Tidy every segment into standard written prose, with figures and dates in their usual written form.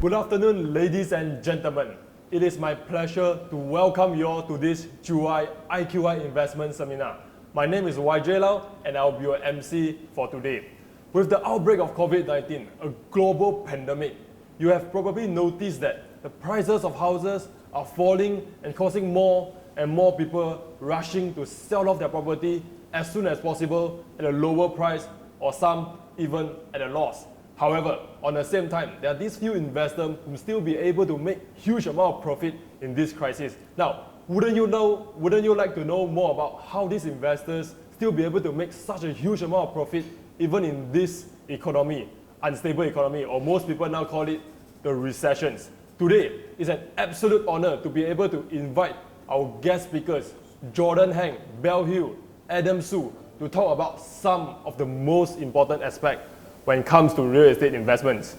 Good afternoon, ladies and gentlemen. It is my pleasure to welcome you all to this July IQI Investment Seminar. My name is YJ Lau and I'll be your MC for today. With the outbreak of COVID-19, a global pandemic, you have probably noticed that the prices of houses are falling and causing more and more people rushing to sell off their property as soon as possible at a lower price or some even at a loss. However, on the same time, there are these few investors who still be able to make huge amount of profit in this crisis. Now, wouldn't you like to know more about how these investors still be able to make such a huge amount of profit even in this economy, unstable economy, or most people now call it the recessions? Today is an absolute honor to be able to invite our guest speakers, Jordan Heng, Bell Hill, Adam Su, to talk about some of the most important aspects when it comes to real estate investments.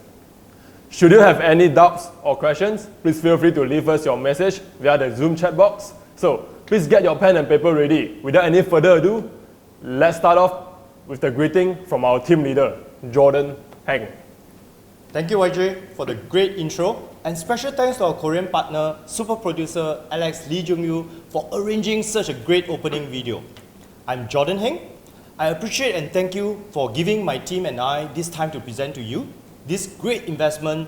Should you have any doubts or questions, please feel free to leave us your message via the Zoom chat box. So please get your pen and paper ready. Without any further ado, let's start off with the greeting from our team leader, Jordan Heng. Thank you, YJ, for the great intro, and special thanks to our Korean partner, super producer Alex Lee Jung-yu, for arranging such a great opening video. I'm Jordan Heng. I appreciate and thank you for giving my team and I this time to present to you this great investment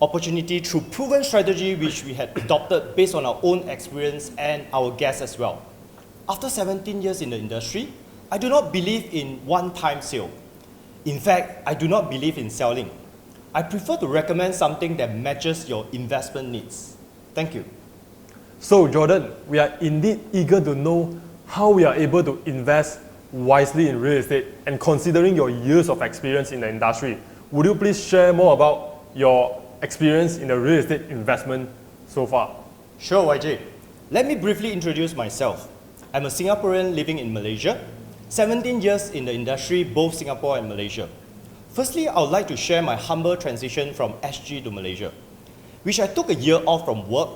opportunity through proven strategy which we had adopted based on our own experience and our guests as well. After 17 years in the industry, I do not believe in one-time sale. In fact, I do not believe in selling. I prefer to recommend something that matches your investment needs. Thank you. So Jordan, we are indeed eager to know how we are able to invest wisely in real estate, and considering your years of experience in the industry, would you please share more about your experience in the real estate investment so far? Sure, YJ. Let me briefly introduce myself. I'm a Singaporean living in Malaysia, 17 years in the industry, both Singapore and Malaysia. Firstly, I would like to share my humble transition from SG to Malaysia, which I took a year off from work,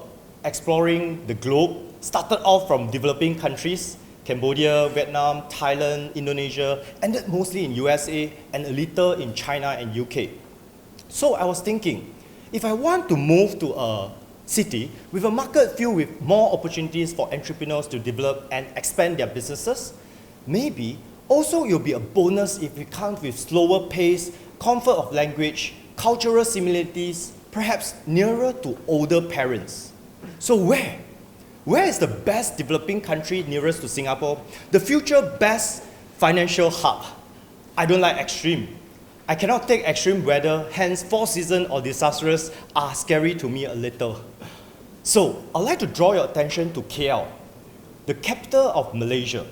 exploring the globe, started off from developing countries, Cambodia, Vietnam, Thailand, Indonesia, ended mostly in USA and a little in China and UK. So I was thinking, if I want to move to a city with a market filled with more opportunities for entrepreneurs to develop and expand their businesses, maybe also it'll be a bonus if we come with slower pace, comfort of language, cultural similarities, perhaps nearer to older parents. So where? Where is the best developing country nearest to Singapore? The future best financial hub? I don't like extreme. I cannot take extreme weather, hence four seasons or disastrous are scary to me a little. So I'd like to draw your attention to KL, the capital of Malaysia.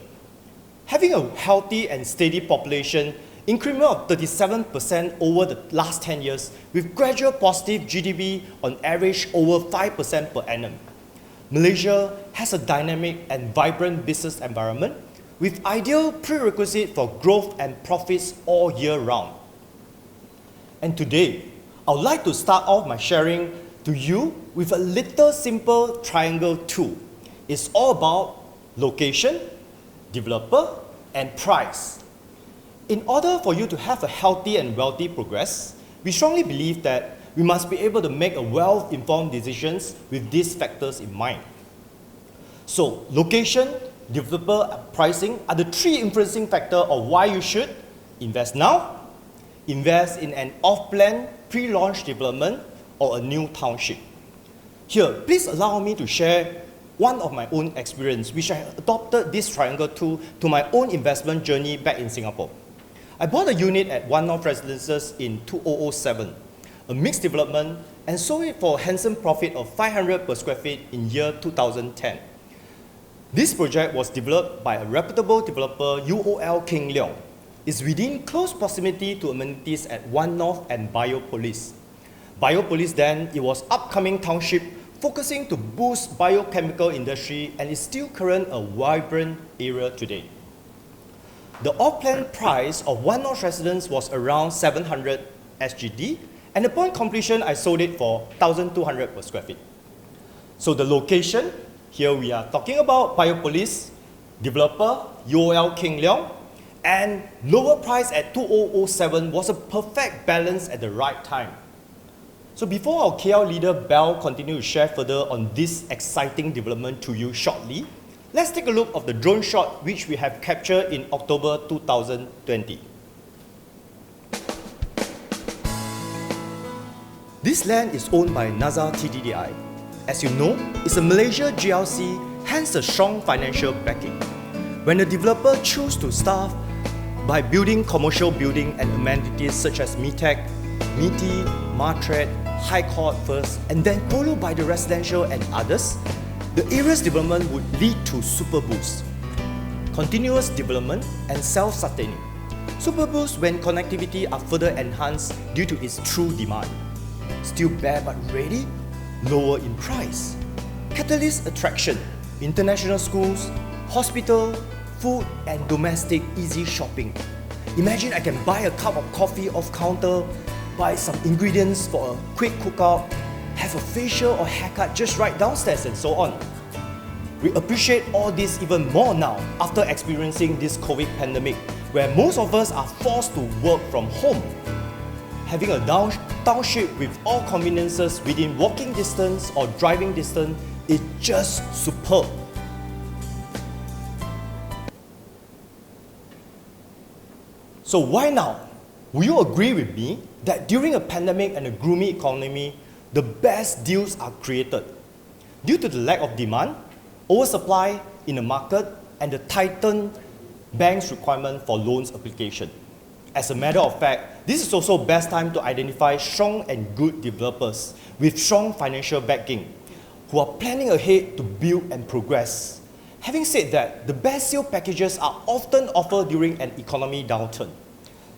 Having a healthy and steady population, increment of 37% over the last 10 years, with gradual positive GDP on average over 5% per annum. Malaysia has a dynamic and vibrant business environment with ideal prerequisites for growth and profits all year round. And today, I would like to start off my sharing to you with a little simple triangle tool. It's all about location, developer, and price. In order for you to have a healthy and wealthy progress, we strongly believe that we must be able to make a well-informed decisions with these factors in mind. So, location, developer, and pricing are the three influencing factors of why you should invest now, invest in an off-plan, pre-launch development, or a new township. Here, please allow me to share one of my own experience, which I adopted this triangle tool to my own investment journey back in Singapore. I bought a unit at One North Residences in 2007. A mixed development, and sold it for a handsome profit of 500 per square feet in year 2010. This project was developed by a reputable developer, UOL King Leong. It's within close proximity to amenities at One North and Biopolis. Biopolis then, it was upcoming township focusing to boost biochemical industry and is still current a vibrant area today. The off-plan price of One North Residence was around 700 SGD, and upon completion, I sold it for 1,200 per square feet. So the location, here we are talking about Biopolis, developer, UOL King Leong, and lower price at 2007 was a perfect balance at the right time. So before our KL leader Bell continue to share further on this exciting development to you shortly, let's take a look of the drone shot which we have captured in October 2020. This land is owned by Nazar TDDI. As you know, it's a Malaysia GLC, hence a strong financial backing. When the developer choose to start by building commercial building and amenities such as MITEC, MITI, Martret, High Court first, and then followed by the residential and others, the area's development would lead to super boost, continuous development and self-sustaining. Super boost when connectivity are further enhanced due to its true demand. Still bare but ready, lower in price. Catalyst attraction, international schools, hospital, food and domestic easy shopping. Imagine I can buy a cup of coffee off counter, buy some ingredients for a quick cookout, have a facial or haircut just right downstairs and so on. We appreciate all this even more now after experiencing this COVID pandemic where most of us are forced to work from home. Having a township with all conveniences within walking distance or driving distance is just superb. So why now? Will you agree with me that during a pandemic and a gloomy economy, the best deals are created? Due to the lack of demand, oversupply in the market, and the tightened bank's requirement for loans application. As a matter of fact, this is also best time to identify strong and good developers with strong financial backing who are planning ahead to build and progress. Having said that, the best sale packages are often offered during an economy downturn.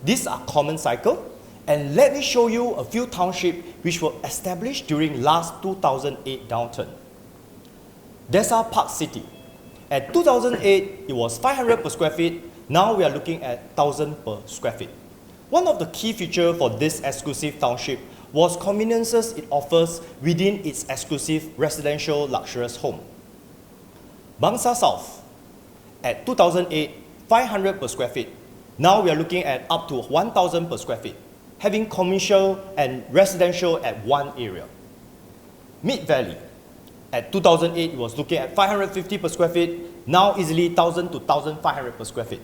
These are common cycle, and let me show you a few townships which were established during last 2008 downturn. Desa Park City. At 2008, it was 500 per square feet. Now we are looking at 1,000 per square feet. One of the key features for this exclusive township was conveniences it offers within its exclusive residential luxurious home. Bangsa South. At 2008, 500 per square feet. Now we are looking at up to 1,000 per square feet, having commercial and residential at one area. Mid Valley. At 2008, it was looking at 550 per square feet, now easily 1,000 to 1,500 per square feet.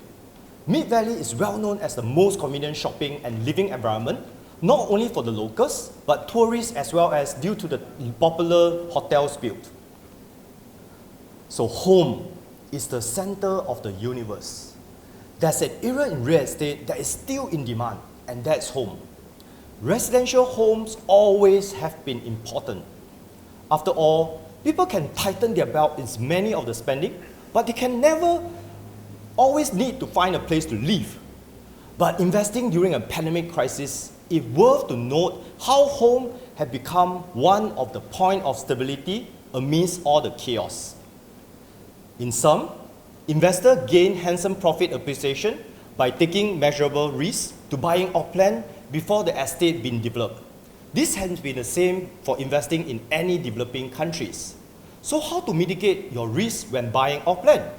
Mid Valley is well known as the most convenient shopping and living environment, not only for the locals, but tourists as well as due to the popular hotels built. So home is the center of the universe. There's an area in real estate that is still in demand, and that's home. Residential homes always have been important. After all, people can tighten their belt in many of the spending, but they can never always need to find a place to live. But investing during a pandemic crisis, it's worth to note how home have become one of the point of stability amidst all the chaos. In sum, investors gain handsome profit appreciation by taking measurable risks to buying off plan before the estate been developed. This has been the same for investing in any developing countries. So how to mitigate your risk when buying off plan?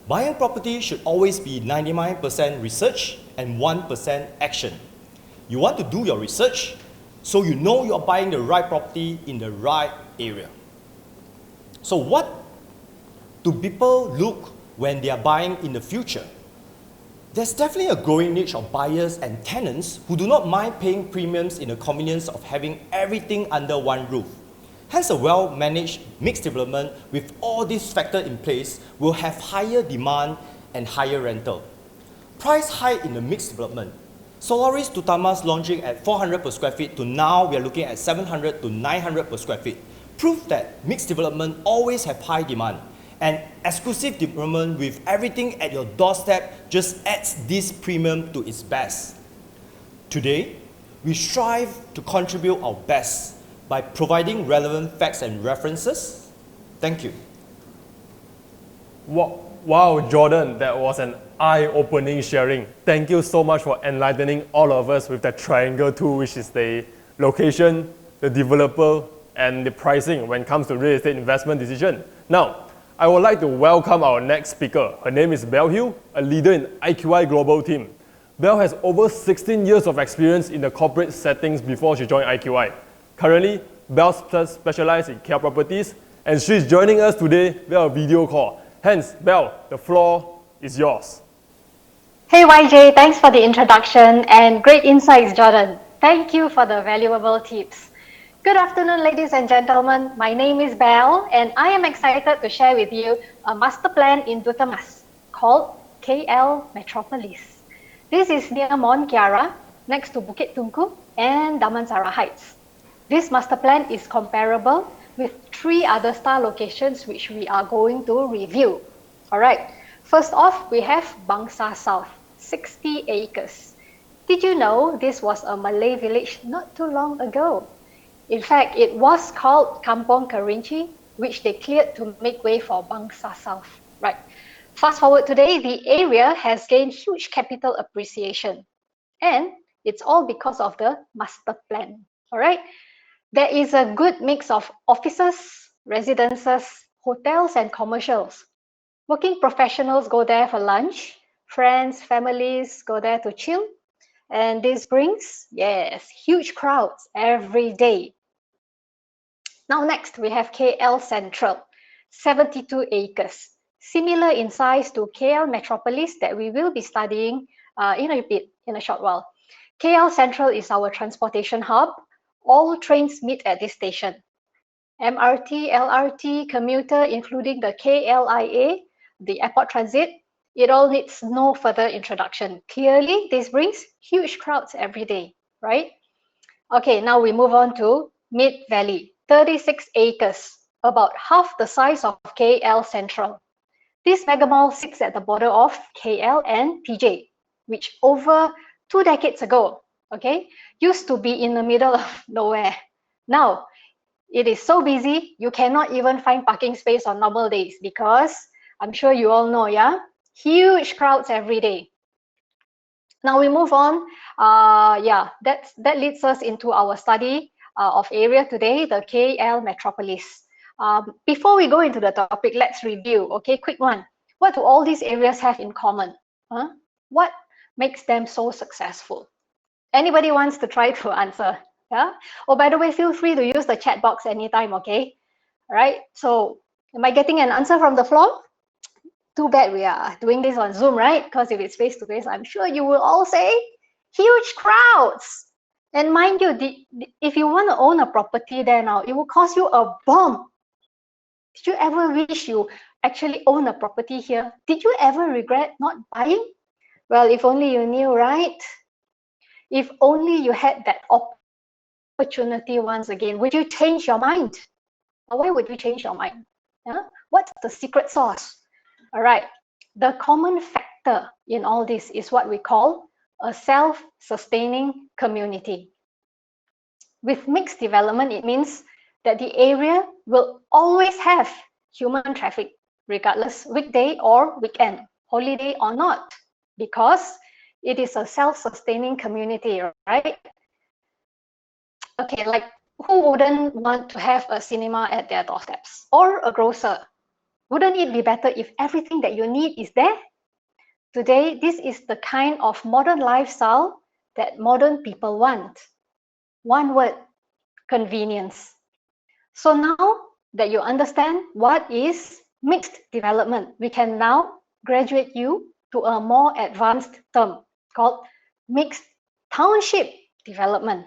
Buying property should always be 99% research and 1% action. You want to do your research so you know you're buying the right property in the right area. So what do people look when they are buying in the future? There's definitely a growing niche of buyers and tenants who do not mind paying premiums in the convenience of having everything under one roof. Hence, a well-managed mixed development with all these factors in place will have higher demand and higher rental. Price hike in the mixed development. Solaris Tutamas launching at 400 per square feet to now we are looking at 700 to 900 per square feet. Proof that mixed development always have high demand. And exclusive development with everything at your doorstep just adds this premium to its best. Today, we strive to contribute our best by providing relevant facts and references. Thank you. Wow, Jordan, that was an eye-opening sharing. Thank you so much for enlightening all of us with the triangle tool, which is the location, the developer, and the pricing when it comes to real estate investment decision. Now, I would like to welcome our next speaker. Her name is Belle Hill, a leader in IQI Global team. Belle has over 16 years of experience in the corporate settings before she joined IQI. Currently, Belle specializes in KL properties, and she's joining us today via a video call. Hence, Belle, the floor is yours. Hey YJ, thanks for the introduction and great insights, Jordan. Thank you for the valuable tips. Good afternoon, ladies and gentlemen. My name is Belle, and I am excited to share with you a master plan in Dutamas called KL Metropolis. This is near Mont Kiara, next to Bukit Tungku and Damansara Heights. This master plan is comparable with 3 other star locations which we are going to review. All right, first off, we have Bangsa South, 60 acres. Did you know this was a Malay village not too long ago? In fact, it was called Kampong Kerinci, which they cleared to make way for Bangsa South. Right. Fast forward today, the area has gained huge capital appreciation. And it's all because of the master plan. All right. There is a good mix of offices, residences, hotels, and commercials. Working professionals go there for lunch. Friends, families go there to chill. And this brings, yes, huge crowds every day. Now next, we have KL Central, 72 acres. Similar in size to KL Metropolis that we will be studying in a short while. KL Central is our transportation hub. All trains meet at this station. MRT, LRT, commuter, including the KLIA, the airport transit, it all needs no further introduction. Clearly, this brings huge crowds every day, right? Okay, now we move on to Mid Valley, 36 acres, about half the size of KL Central. This mega mall sits at the border of KL and PJ, which over 2 decades ago, okay, used to be in the middle of nowhere. Now, it is so busy, you cannot even find parking space on normal days because I'm sure you all know, yeah? Huge crowds every day. Now we move on. That leads us into our study of area today, the KL Metropolis. Before we go into the topic, let's review. Okay, quick one. What do all these areas have in common? What makes them so successful? Anybody wants to try to answer? Yeah. Oh, by the way, feel free to use the chat box anytime. Okay. All right. So, am I getting an answer from the floor? Too bad we are doing this on Zoom, right? Because if it's face to face, I'm sure you will all say huge crowds. And mind you, if you want to own a property there now, it will cost you a bomb. Did you ever wish you actually own a property here? Did you ever regret not buying? Well, if only you knew, right? If only you had that opportunity once again, would you change your mind? Or why would you change your mind? Yeah? What's the secret sauce? All right, the common factor in all this is what we call a self-sustaining community. With mixed development, it means that the area will always have human traffic, regardless weekday or weekend, holiday or not, because it is a self-sustaining community, right? Okay, like who wouldn't want to have a cinema at their doorsteps or a grocer? Wouldn't it be better if everything that you need is there? Today, this is the kind of modern lifestyle that modern people want. One word, convenience. So now that you understand what is mixed development, we can now graduate you to a more advanced term called mixed township development.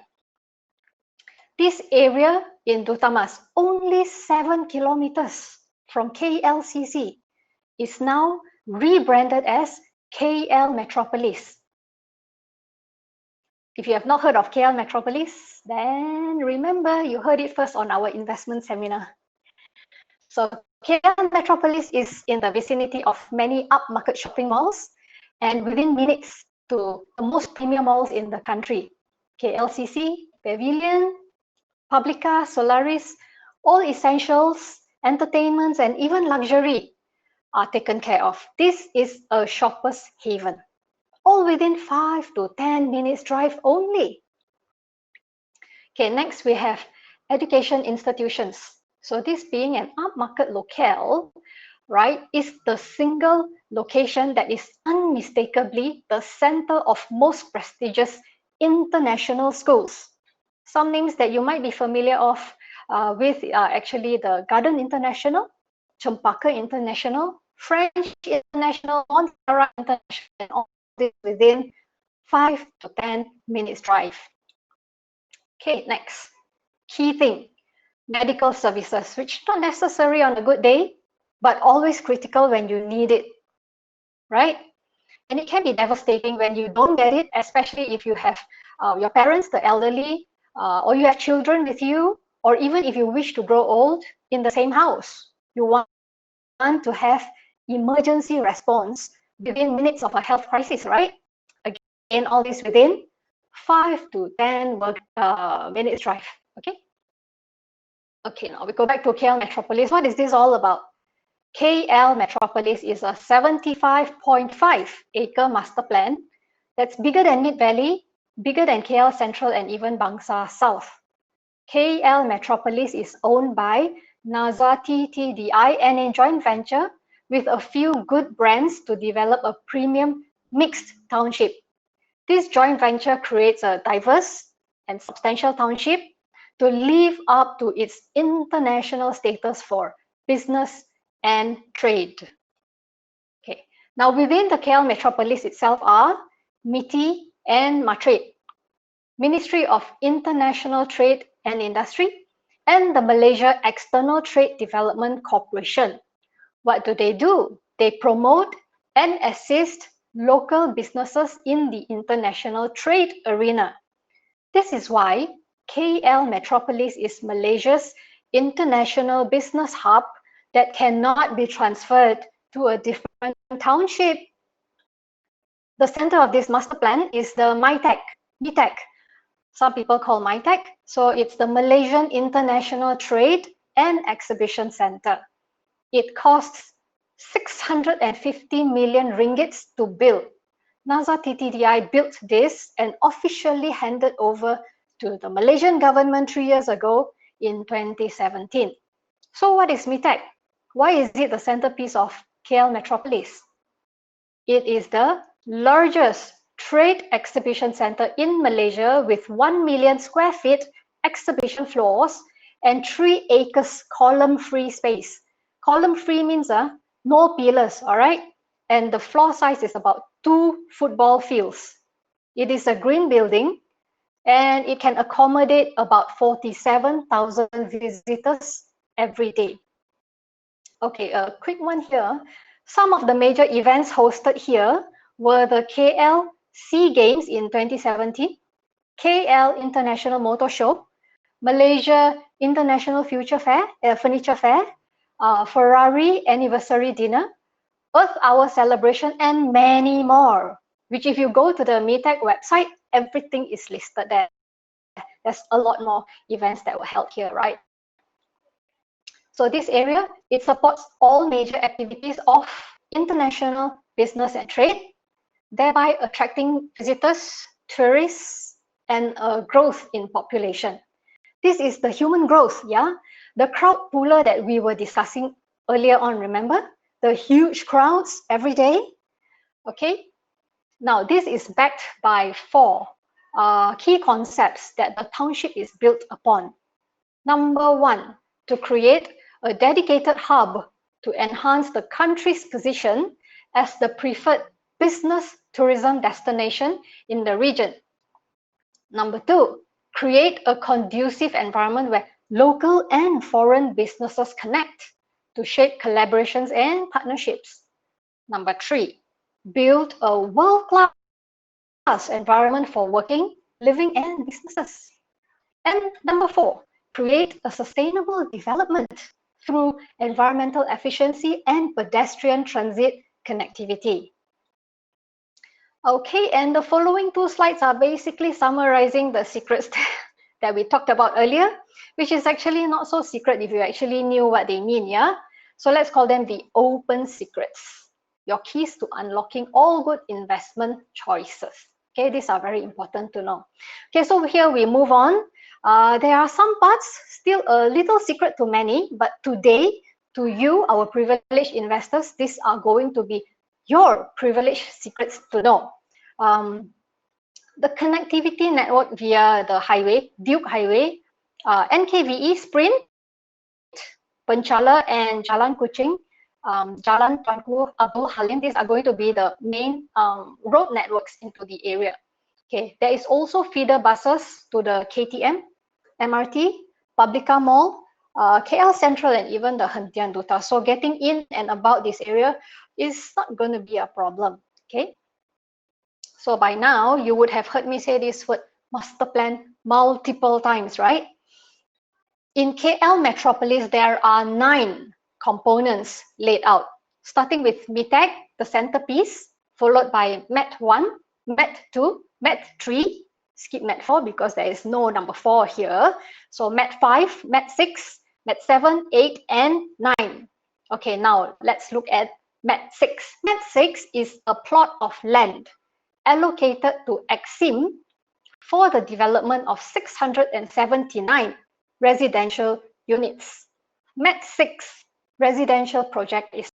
This area in Dutamas, only 7 kilometers from KLCC, is now rebranded as KL Metropolis. If you have not heard of KL Metropolis, then remember you heard it first on our investment seminar. So KL Metropolis is in the vicinity of many upmarket shopping malls and within minutes to the most premium malls in the country. KLCC, Pavilion, Publica, Solaris, all essentials, entertainments, and even luxury are taken care of. This is a shopper's haven, all within 5 to 10 minutes drive only. Okay, next we have education institutions. So this being an upmarket locale, right, is the single location that is unmistakably the center of most prestigious international schools. Some names that you might be familiar with are actually the Garden International, Chempaka International, French International, Montserrat International, and all this within 5 to 10 minutes drive. Okay, next. Key thing, medical services, which not necessary on a good day, but always critical when you need it, right? And it can be devastating when you don't get it, especially if you have your parents, the elderly, or you have children with you, or even if you wish to grow old in the same house. You want to have emergency response within minutes of a health crisis, right? Again, all this within 5 to 10 minutes drive, okay? Okay, now we go back to KL Metropolis. What is this all about? KL Metropolis is a 75.5 acre master plan that's bigger than Mid Valley, bigger than KL Central, and even Bangsa South. KL Metropolis is owned by NASA TTDI and a joint venture with a few good brands to develop a premium mixed township. This joint venture creates a diverse and substantial township to live up to its international status for business and trade. Okay, now within the KL Metropolis itself are MITI and MATRADE, Ministry of International Trade and Industry, and the Malaysia External Trade Development Corporation. What do? They promote and assist local businesses in the international trade arena. This is why KL Metropolis is Malaysia's international business hub that cannot be transferred to a different township. The center of this master plan is the MITEC. Some people call MITEC. So it's the Malaysian International Trade and Exhibition Center. It costs 650 million ringgits to build. NASA TTDI built this and officially handed over to the Malaysian government 3 years ago in 2017. So what is MITEC? Why is it the centerpiece of KL Metropolis? It is the largest trade exhibition center in Malaysia with 1 million square feet exhibition floors and 3 acres column-free space. Column-free means no pillars, all right? And the floor size is about 2 football fields. It is a green building and it can accommodate about 47,000 visitors every day. Okay, a quick one here. Some of the major events hosted here were the KL SEA Games in 2017, KL International Motor Show, Malaysia International Furniture Fair, Ferrari Anniversary Dinner, Earth Hour Celebration, and many more, which if you go to the MITEC website, everything is listed there. There's a lot more events that were held here, right? So this area, it supports all major activities of international business and trade, thereby attracting visitors, tourists, and growth in population. This is the human growth, yeah? The crowd puller that we were discussing earlier on, remember? The huge crowds every day, okay? Now, this is backed by 4 key concepts that the township is built upon. Number 1, to create a dedicated hub to enhance the country's position as the preferred business tourism destination in the region. Number 2, create a conducive environment where local and foreign businesses connect to shape collaborations and partnerships. Number 3, build a world-class environment for working, living, and businesses. And number 4, create a sustainable development through environmental efficiency and pedestrian transit connectivity. Okay, and the following 2 slides are basically summarizing the secrets that we talked about earlier, which is actually not so secret if you actually knew what they mean, yeah? So let's call them the open secrets, your keys to unlocking all good investment choices. Okay, these are very important to know. Okay, so here we move on. There are some parts still a little secret to many, but today, to you, our privileged investors, these are going to be your privileged secrets to know. The connectivity network via the highway, Duke Highway, NKVE, Sprint, Penchala, and Jalan Kuching, Jalan Tuanku Abdul Halim, these are going to be the main road networks into the area. Okay, there is also feeder buses to the KTM, MRT, Publica Mall, KL Central, and even the Hentian Duta. So getting in and about this area is not going to be a problem. Okay. So by now, you would have heard me say this word master plan multiple times, right? In KL Metropolis, there are 9 components laid out, starting with METEC, the centerpiece, followed by MET 1, MET 2, MET 3, skip MET 4 because there is no number 4 here. So MET 5, MET 6, MET 7, 8, and 9. Okay, now let's look at MET 6. MET 6 is a plot of land allocated to Exim for the development of 679 residential units. MET 6 residential project is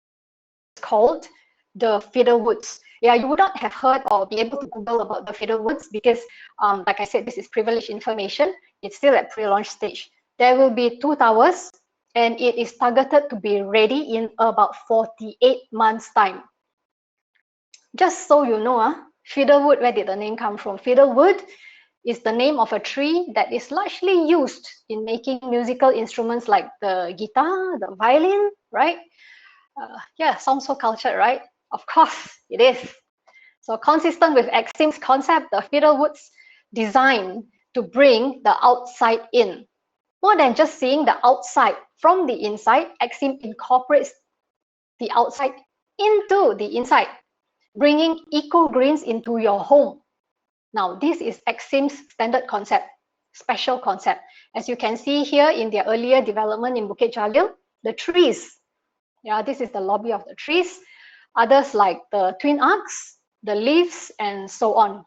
called the Fiddlewoods. Yeah, you would not have heard or be able to Google about the Fiddlewoods because, like I said, this is privileged information. It's still at pre-launch stage. There will be 2 towers, and it is targeted to be ready in about 48 months' time. Just so you know, Fiddlewood, where did the name come from? Fiddlewood is the name of a tree that is largely used in making musical instruments like the guitar, the violin, right? Yeah, sounds so cultured, right? Of course, it is. So consistent with Exim's concept, the Fiddlewoods designed to bring the outside in. More than just seeing the outside from the inside, Exim incorporates the outside into the inside, bringing eco-greens into your home. Now, this is Exim's standard concept, special concept. As you can see here in their earlier development in Bukit Jalil, the trees. Yeah, this is the lobby of the trees. Others like the Twin Arcs, the leaves, and so on.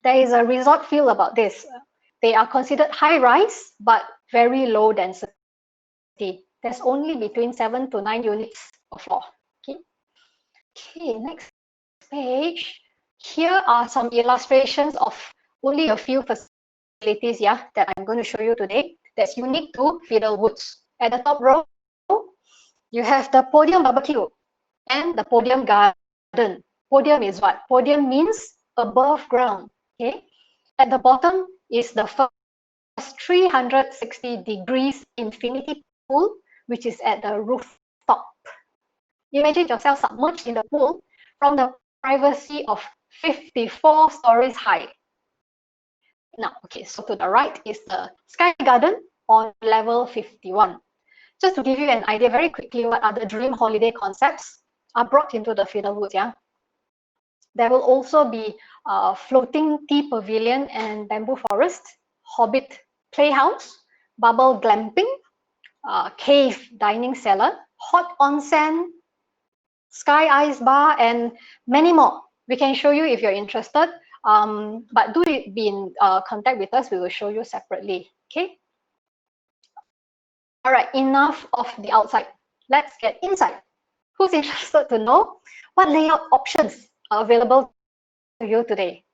There is a resort feel about this. They are considered high-rise, but very low density. There's only between 7 to 9 units per floor. Okay, next page. Here are some illustrations of only a few facilities, yeah, that I'm going to show you today that's unique to Fiddlewoods. At the top row, you have the Podium Barbecue and the Podium Garden. Podium is what? Podium means above ground, okay? At the bottom is the first 360 degrees infinity pool, which is at the rooftop. Imagine yourself submerged in the pool from the privacy of 54 stories high. Now, okay, so to the right is the Sky Garden on level 51. Just to give you an idea very quickly what other dream holiday concepts are brought into the Fiddlewoods, yeah. There will also be floating tea pavilion and bamboo forest, hobbit playhouse, bubble glamping, cave dining cellar, hot onsen, sky ice bar, and many more. We can show you if you're interested, but do be in contact with us. We will show you separately, okay? All right, enough of the outside. Let's get inside. Who's interested to know what layout options are available to you today?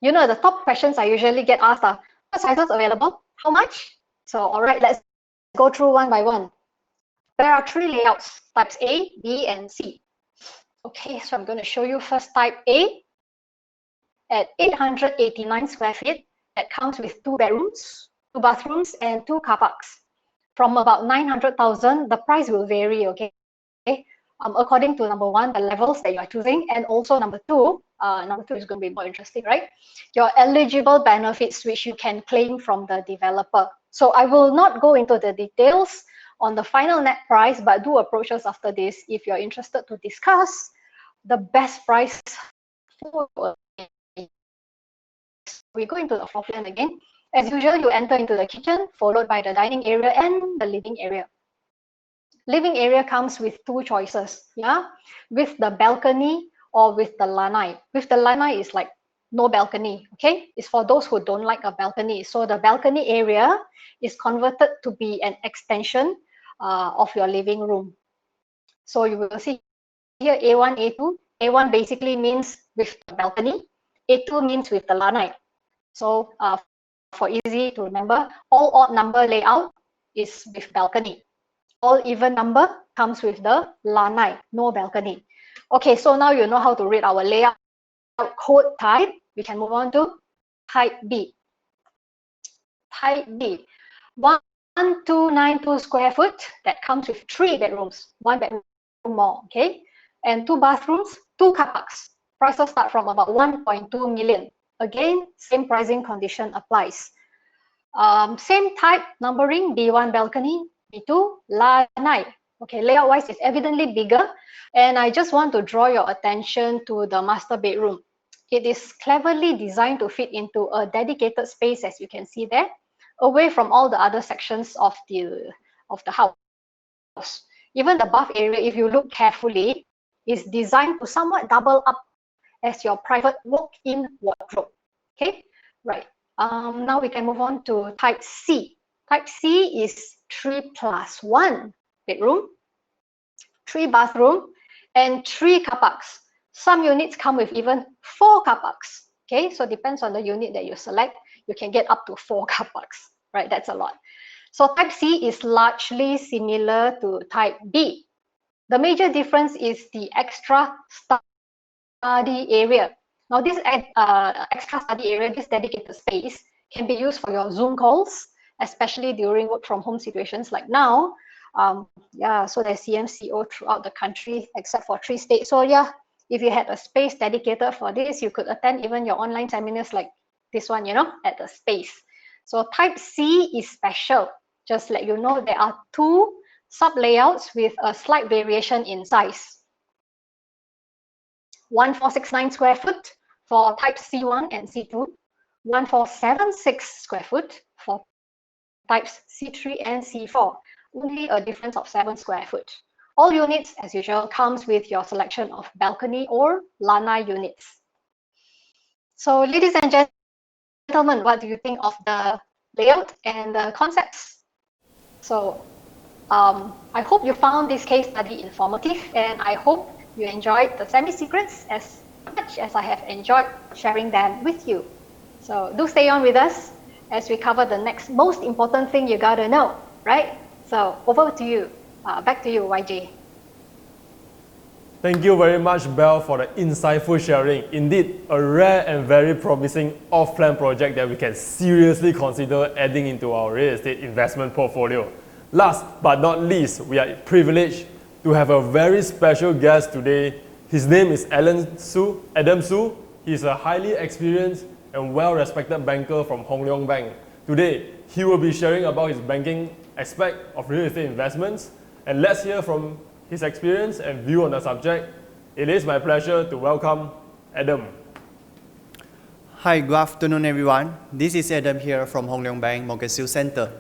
You know, the top questions I usually get asked are, what sizes available? How much? So, all right, let's go through one by one. There are 3 layouts, types A, B, and C. Okay, so I'm going to show you first type A at 889 square feet. That comes with 2 bedrooms, 2 bathrooms, and 2 car parks. From about 900,000, the price will vary, okay? According to number 1, the levels that you are choosing, and also number 2 is going to be more interesting, right? Your eligible benefits which you can claim from the developer. So I will not go into the details on the final net price, but do approach us after this if you're interested to discuss the best price for. We go into the floor plan again. As usual, you enter into the kitchen, followed by the dining area and the living area. Living area comes with 2 choices, yeah? With the balcony or with the lanai. With the lanai is like no balcony, okay? It's for those who don't like a balcony. So the balcony area is converted to be an extension of your living room. So you will see here A1, A2. A1 basically means with the balcony. A2 means with the lanai. So for easy to remember, all odd number layout is with balcony. All even number comes with the lanai, no balcony. Okay, so now you know how to read our layout code type. We can move on to type B. Type B, 1292 square foot that comes with 3 bedrooms, 1 bedroom more, okay? And 2 bathrooms, 2 car parks. Prices start from about 1.2 million. Again, same pricing condition applies. Same type numbering, B1 balcony, B2 lanai. Okay, layout wise it's evidently bigger, and I just want to draw your attention to the master bedroom. It is cleverly designed to fit into a dedicated space, as you can see there, away from all the other sections of the house. Even the bath area, if you look carefully, is designed to somewhat double up as your private walk-in wardrobe. Okay, right. Now we can move on to type C. Type C is 3+1 bedroom, 3 bathroom, and 3 car parks. Some units come with even 4 car parks. Okay, so depends on the unit that you select. You can get up to 4 car parks, right? That's a lot. So type C is largely similar to type B. The major difference is the extra study area. Now this extra study area, this dedicated space, can be used for your Zoom calls, especially during work from home situations like now. Yeah, so there's CMCO throughout the country except for 3 states. So yeah, if you had a space dedicated for this, you could attend even your online seminars like this one, you know, at the space. So type C is special. Just let you know, there are 2 sub layouts with a slight variation in size. 1469 square foot for type C1 and C2, 1476 square foot for types C3 and C4, only a difference of 7 square foot. All units, as usual, comes with your selection of balcony or lanai units. So, ladies and gentlemen, what do you think of the layout and the concepts? So, I hope you found this case study informative, and I hope you enjoyed the semi-secrets as much as I have enjoyed sharing them with you. So, do stay on with us as we cover the next most important thing you gotta know, right? So, over to you. Back to you, YJ. Thank you very much, Belle, for the insightful sharing. Indeed, a rare and very promising off-plan project that we can seriously consider adding into our real estate investment portfolio. Last but not least, we are privileged to have a very special guest today. His name is Adam Su. He's a highly experienced and well-respected banker from Hong Leong Bank. Today, he will be sharing about his banking aspect of real estate investments, and let's hear from his experience and view on the subject. It is my pleasure to welcome Adam. Hi, good afternoon everyone. This is Adam here from Hong Leong Bank Mortgage Sales Center.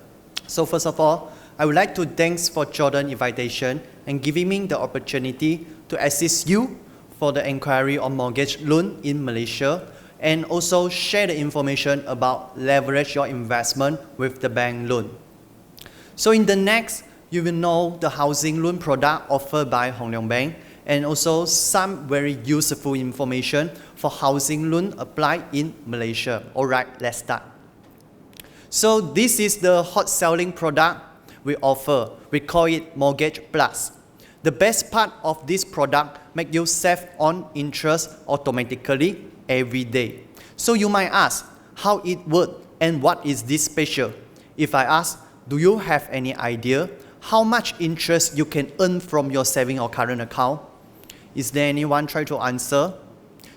So first of all, I would like to thanks for Jordan's invitation and giving me the opportunity to assist you for the inquiry on mortgage loan in Malaysia, and also share the information about leverage your investment with the bank loan. So in the next, you will know the housing loan product offered by Hong Leong Bank, and also some very useful information for housing loan applied in Malaysia. Alright, let's start. So this is the hot selling product we offer. We call it Mortgage Plus. The best part of this product make you save on interest automatically every day. So you might ask how it works and what is this special? If I ask, do you have any idea how much interest you can earn from your saving or current account? Is there anyone try to answer?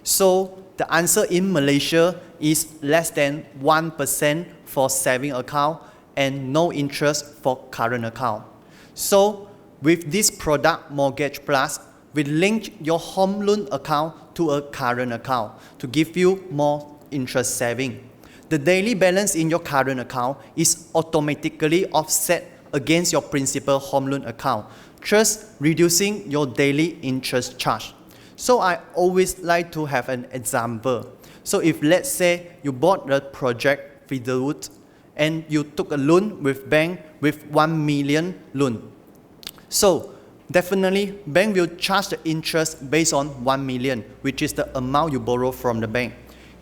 So the answer in Malaysia is less than 1% for saving account and no interest for current account. So with this product Mortgage Plus, we link your home loan account to a current account to give you more interest saving. The daily balance in your current account is automatically offset against your principal home loan account, thus reducing your daily interest charge. So I always like to have an example. So if let's say you bought the project Fidelwood and you took a loan with bank with 1 million loan. So definitely bank will charge the interest based on 1 million, which is the amount you borrow from the bank.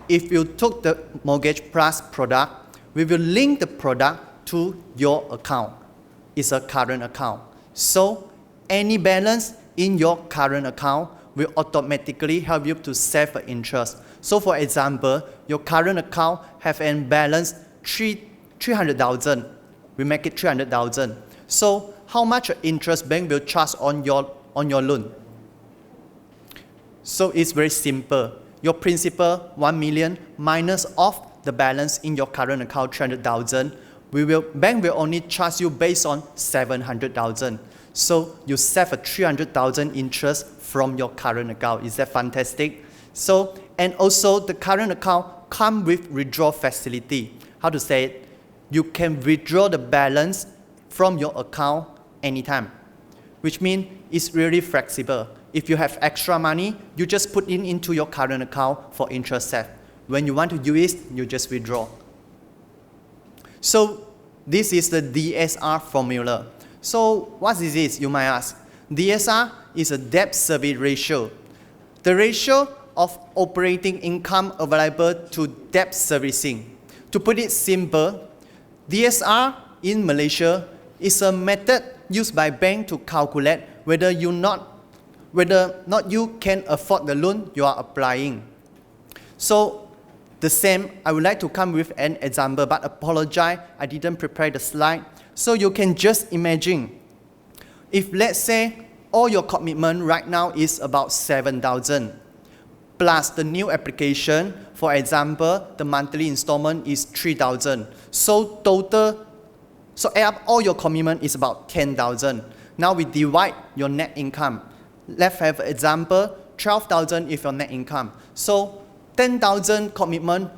if you took the Mortgage Plus product, we will link the product to your account. It's a current account. So any balance in your current account will automatically help you to save interest. So for example, your current account have a balance 300,000. We make it 300,000. So how much interest bank will charge on your loan? So it's very simple. Your principal 1 million minus off the balance in your current account 300,000. Bank will only charge you based on 700,000. So you save a 300,000 interest from your current account. Is that fantastic? So, and also the current account come with withdrawal facility. How to say it? You can withdraw the balance from your account anytime, which means it's really flexible. If you have extra money, you just put it into your current account for interest save. When you want to use it, you just withdraw. So this is the DSR formula. So what is this, you might ask? DSR is a debt service ratio. The ratio of operating income available to debt servicing. To put it simple, DSR in Malaysia is a method used by banks to calculate whether or not you can afford the loan you are applying. So the same, I would like to come with an example, but apologize, I didn't prepare the slide. So you can just imagine, if let's say all your commitment right now is about 7,000, plus the new application, for example, the monthly installment is 3,000. So add up all your commitment is about 10,000. Now we divide your net income. Let's have an example, 12,000 is your net income. So 10,000 commitment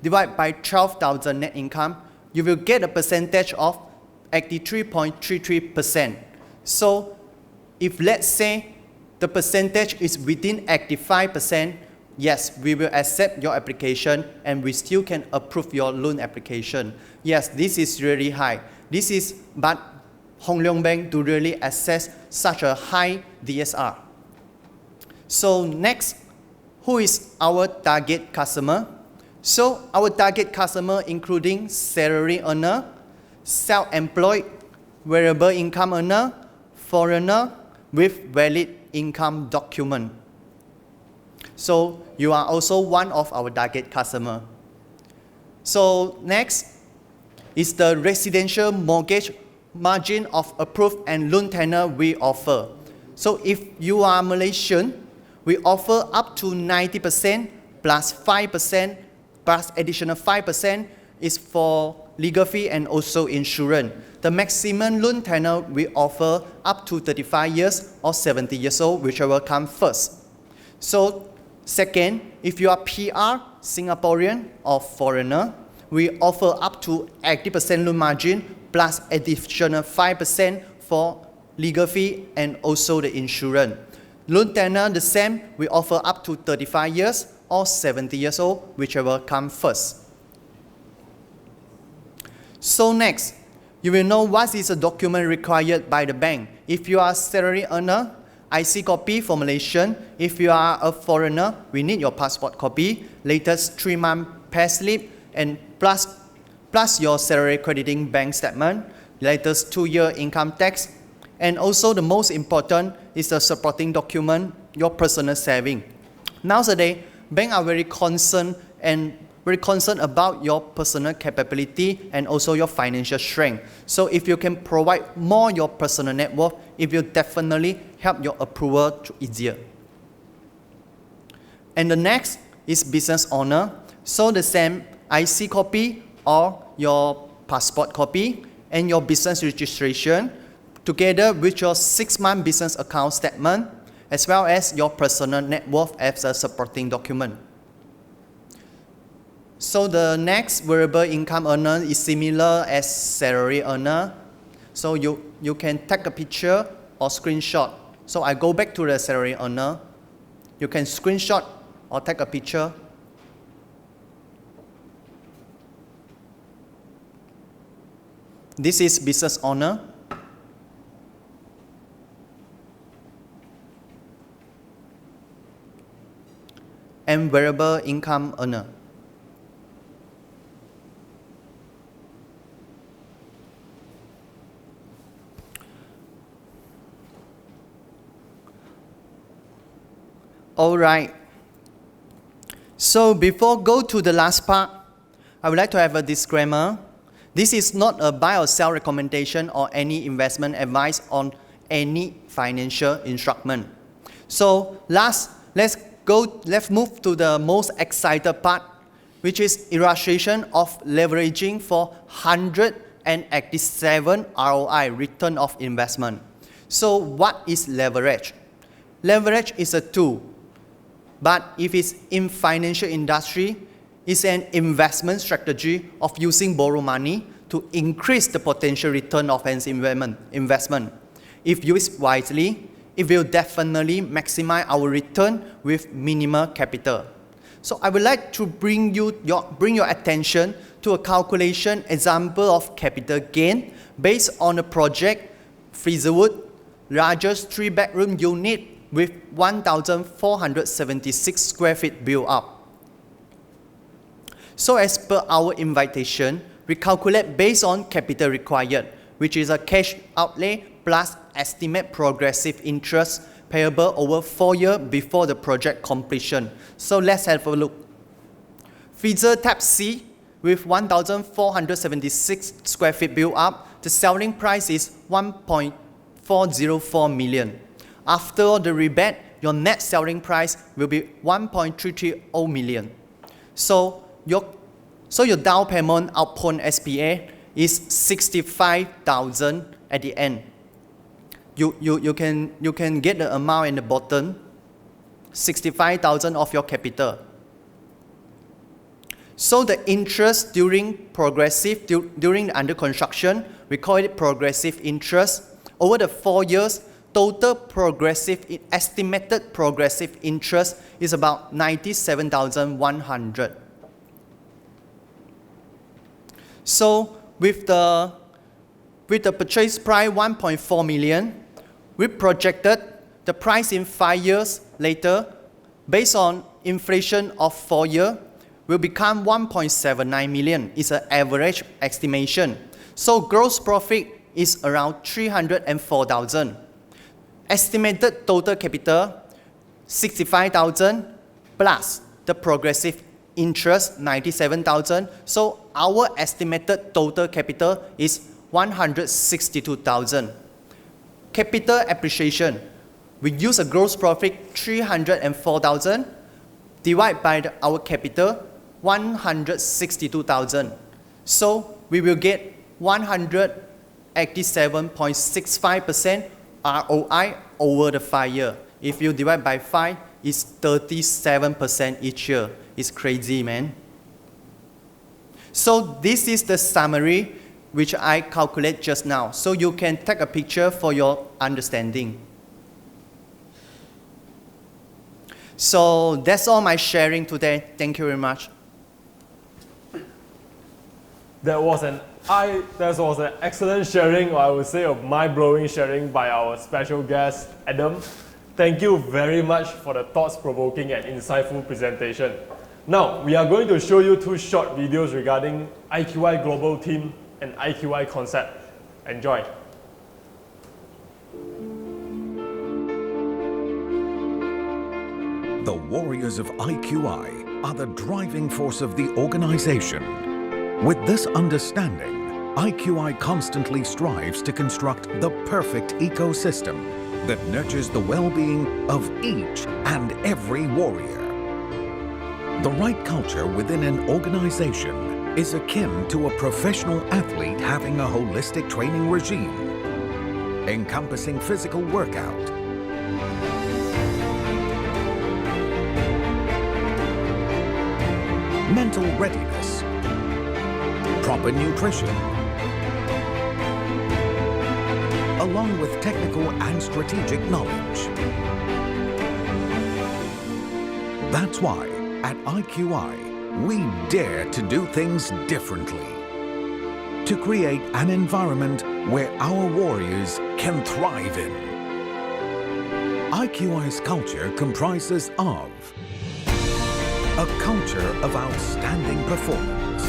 divided by 12,000 net income, you will get a percentage of 83.33%. So if let's say the percentage is within 85%, yes, we will accept your application and we still can approve your loan application. Yes, this is really high. But Hong Leong Bank do really access such a high DSR. So next, who is our target customer? So our target customer including salary earner, self-employed, variable income earner, foreigner with valid income document. So you are also one of our target customer. So next is the residential mortgage margin of approved and loan tenure we offer. So if you are Malaysian, we offer up to 90% plus 5% plus additional 5% is for legal fee and also insurance. The maximum loan tenure we offer up to 35 years or 70 years old, whichever comes first. So second, if you are PR, Singaporean or foreigner, we offer up to 80% loan margin plus additional 5% for legal fee and also the insurance. Loan tenure the same, we offer up to 35 years or 70 years old, whichever comes first. So next, you will know what is a document required by the bank. If you are a salary earner, IC copy for Malaysian. If you are a foreigner, we need your passport copy, latest 3-month pay slip, and plus your salary crediting bank statement, latest 2-year income tax, and also the most important is the supporting document, your personal saving. Nowadays, banks are very concerned about your personal capability and also your financial strength. So if you can provide more your personal net worth, it will definitely help your approval to easier. And the next is business owner. So the same IC copy or your passport copy and your business registration together with your 6-month business account statement as well as your personal net worth as a supporting document. So the next variable income earner is similar as salary earner. So you can take a picture or screenshot. So I go back to the salary earner. You can screenshot or take a picture. This is business owner. And variable income earner. All right. So before go to the last part, I would like to have a disclaimer. This is not a buy or sell recommendation or any investment advice on any financial instrument. So let's move to the most excited part, which is illustration of leveraging for 187 ROI, return of investment. So what is leverage? Leverage is a tool, but if it's in financial industry, it's an investment strategy of using borrow money to increase the potential return of an investment. If used wisely, it will definitely maximize our return with minimal capital. So I would like to bring your attention to a calculation example of capital gain based on a project, Fraserwood, largest 3-bedroom unit with 1,476 square feet built up. So as per our invitation, we calculate based on capital required, which is a cash outlay plus estimate progressive interest payable over 4 years before the project completion. So let's have a look. Fraser Tab C with 1,476 square feet built up, the selling price is 1.404 million. After the rebate, your net selling price will be 1.330 million. So your down payment upon SPA is 65,000 at the end. You can get the amount in the bottom, 65,000 of your capital. So the interest during the under construction, we call it progressive interest. Over the 4 years, total estimated progressive interest is about 97,100. So with the purchase price 1.4 million, we projected the price in 5 years later, based on inflation of 4 years, will become 1.79 million. It's an average estimation. So gross profit is around 304,000. Estimated total capital 65,000 plus the progressive interest 97,000. So our estimated total capital is 162,000. Capital appreciation, we use a gross profit 304,000 divided by our capital 162,000. So we will get 187.65% ROI over the 5 years. If you divide by 5, it's 37% each year. It's crazy, man. So this is the summary which I calculate just now. So you can take a picture for your understanding. So that's all my sharing today. Thank you very much. That was an excellent sharing, or I would say a mind-blowing sharing by our special guest, Adam. Thank you very much for the thoughts-provoking and insightful presentation. Now, we are going to show you 2 short videos regarding IQI Global Team and IQI concept. Enjoy. The warriors of IQI are the driving force of the organization. With this understanding, IQI constantly strives to construct the perfect ecosystem that nurtures the well-being of each and every warrior. The right culture within an organization is akin to a professional athlete having a holistic training regime, encompassing physical workout, mental readiness, proper nutrition, along with technical and strategic knowledge. That's why at IQI, we dare to do things differently, to create an environment where our warriors can thrive in. IQI's culture comprises of a culture of outstanding performance,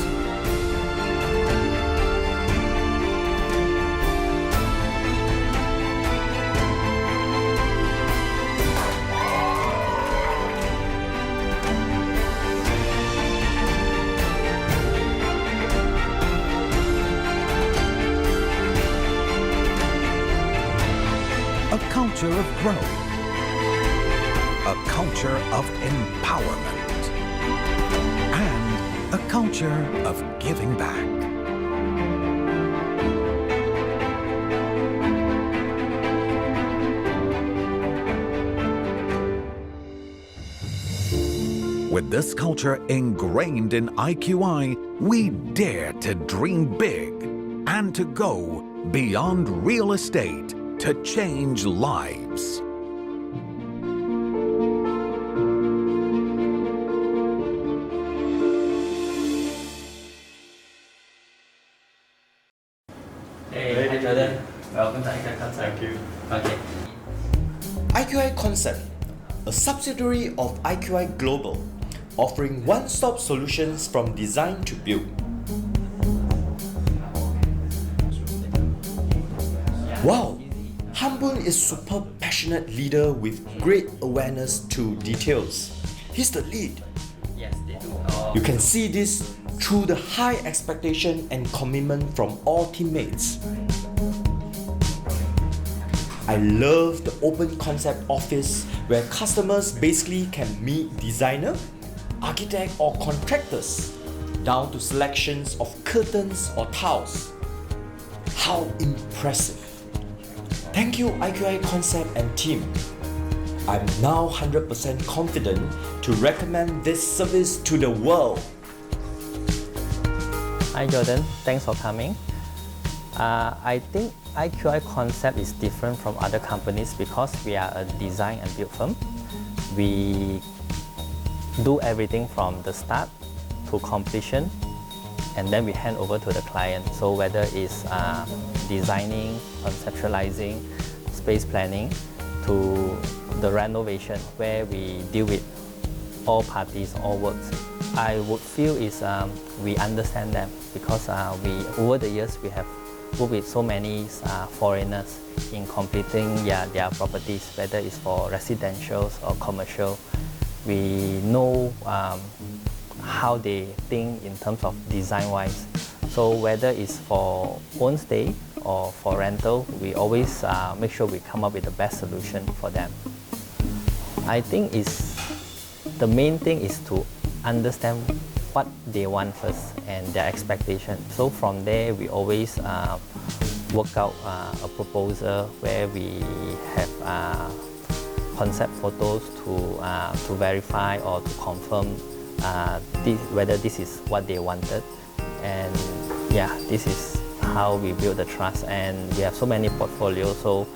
culture of growth, a culture of empowerment, and a culture of giving back. With this culture ingrained in IQI, we dare to dream big and to go beyond real estate to change lives. Hey, hi Jordan. Welcome to IQI Concept. Thank you. Okay. IQI Concept, a subsidiary of IQI Global, offering one-stop solutions from design to build. Wow, Hambun is super passionate leader with great awareness to details. He's the lead. Yes, they do. You can see this through the high expectation and commitment from all teammates. I love the open concept office where customers basically can meet designer, architect or contractors down to selections of curtains or tiles. How impressive! Thank you IQI Concept and team. I'm now 100% confident to recommend this service to the world. Hi Jordan, thanks for coming. I think IQI Concept is different from other companies because we are a design and build firm. We do everything from the start to completion, and then we hand over to the client. So whether it's designing, conceptualizing, space planning, to the renovation where we deal with all parties, all works. I would feel is we understand them because over the years we have worked with so many foreigners in completing their properties, whether it's for residential or commercial. We know how they think in terms of design-wise. So whether it's for own stay or for rental, we always make sure we come up with the best solution for them. I think the main thing is to understand what they want first and their expectation. So from there, we always work out a proposal where we have concept photos to verify or to confirm whether this is what they wanted. And yeah, this is how we build the trust. And we have so many portfolios, so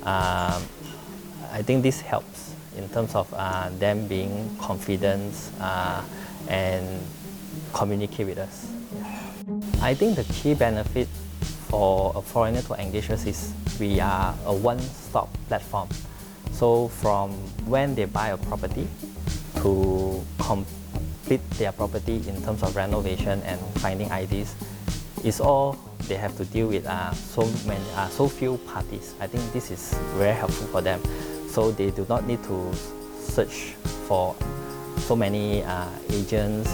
I think this helps in terms of them being confident and communicate with us. I think the key benefit for a foreigner to engage us is we are a one-stop platform. So from when they buy a property to complete their property in terms of renovation and finding IDs, it's all they have to deal with so few parties. I think this is very helpful for them. So they do not need to search for so many agents,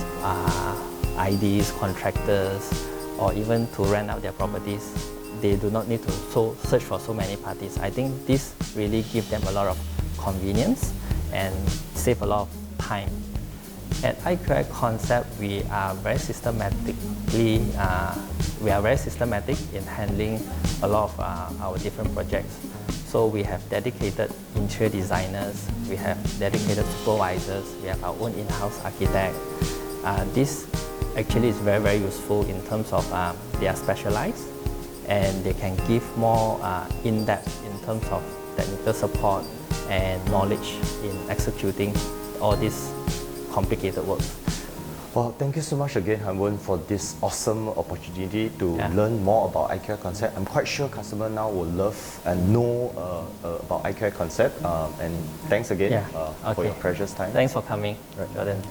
IDs, contractors, or even to rent out their properties. They do not need to search for so many parties. I think this really gives them a lot of convenience and save a lot of time. At IQI Concept, we are very systematic in handling a lot of our different projects. So we have dedicated interior designers, we have dedicated supervisors, we have our own in-house architect. This actually is very, very useful in terms of they are specialized and they can give more in-depth in terms of technical support and knowledge in executing all these complicated work. Well, thank you so much again, Hanwon, for this awesome opportunity to learn more about IQI Concept. I'm quite sure customers now will love and know about IQI Concept. And thanks again for your precious time. Thanks for coming, Jordan.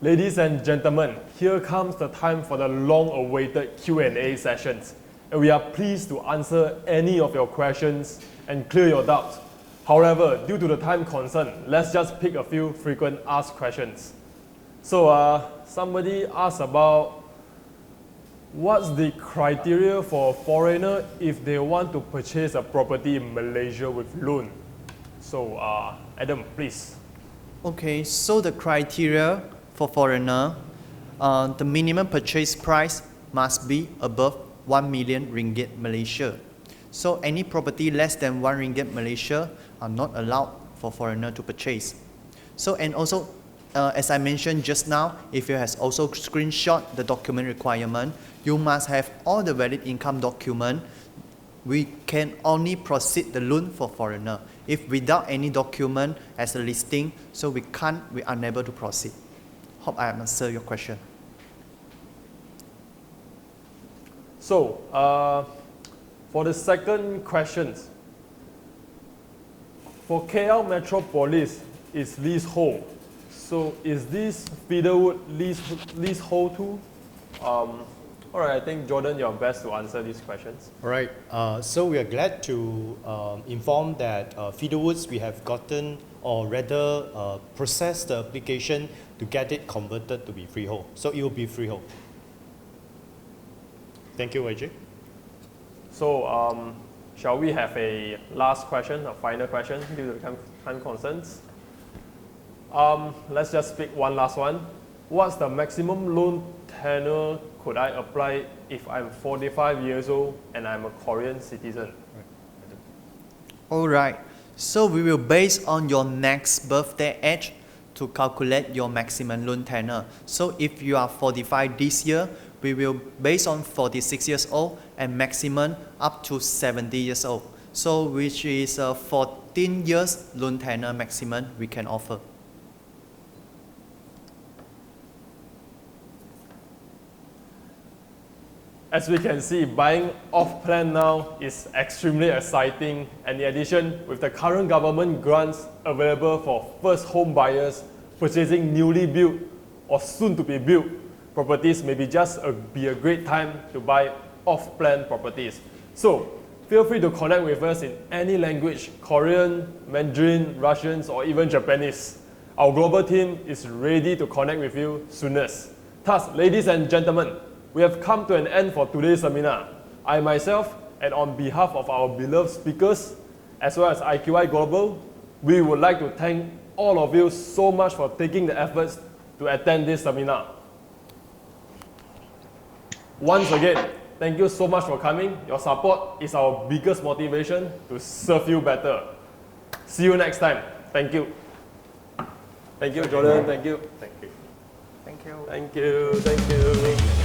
Ladies and gentlemen, here comes the time for the long-awaited Q&A sessions. and we are pleased to answer any of your questions and clear your doubts. However, due to the time concern, let's just pick a few frequent asked questions. So somebody asked about what's the criteria for a foreigner if they want to purchase a property in Malaysia with loan? So Adam, please. Okay, so the criteria for foreigner, the minimum purchase price must be above 1 million ringgit Malaysia. So any property less than 1 ringgit Malaysia are not allowed for foreigner to purchase. So and also, as I mentioned just now, if you has also screenshot the document requirement, you must have all the valid income document. We can only proceed the loan for foreigner. If without any document as a listing, so we are unable to proceed. Hope I have answered your question. So for the second question, for KL Metropolis is leasehold. So is this Feederwood leasehold too? All right, I think Jordan, you're best to answer these questions. All right, so we are glad to inform that Feederwoods, we have gotten, or rather processed the application to get it converted to be freehold. So it will be freehold. Thank you, YJ. So shall we have a last question, a final question due to time concerns? Let's just pick one last one. What's the maximum loan tenure could I apply if I'm 45 years old and I'm a Korean citizen? Alright, so we will base on your next birthday age to calculate your maximum loan tenure. So if you are 45 this year, we will base on 46 years old and maximum up to 70 years old. So which is 14 years loan tenure maximum we can offer. As we can see, buying off-plan now is extremely exciting, and in addition, with the current government grants available for first home buyers purchasing newly built or soon to be built properties, may be a great time to buy off-plan properties. So feel free to connect with us in any language, Korean, Mandarin, Russians, or even Japanese. Our global team is ready to connect with you soonest. Thus, ladies and gentlemen, we have come to an end for today's seminar. I myself, and on behalf of our beloved speakers, as well as IQI Global, we would like to thank all of you so much for taking the efforts to attend this seminar. Once again, thank you so much for coming. Your support is our biggest motivation to serve you better. See you next time. Thank you. Thank you, Jordan. Thank you. Thank you. Thank you. Thank you. Thank you.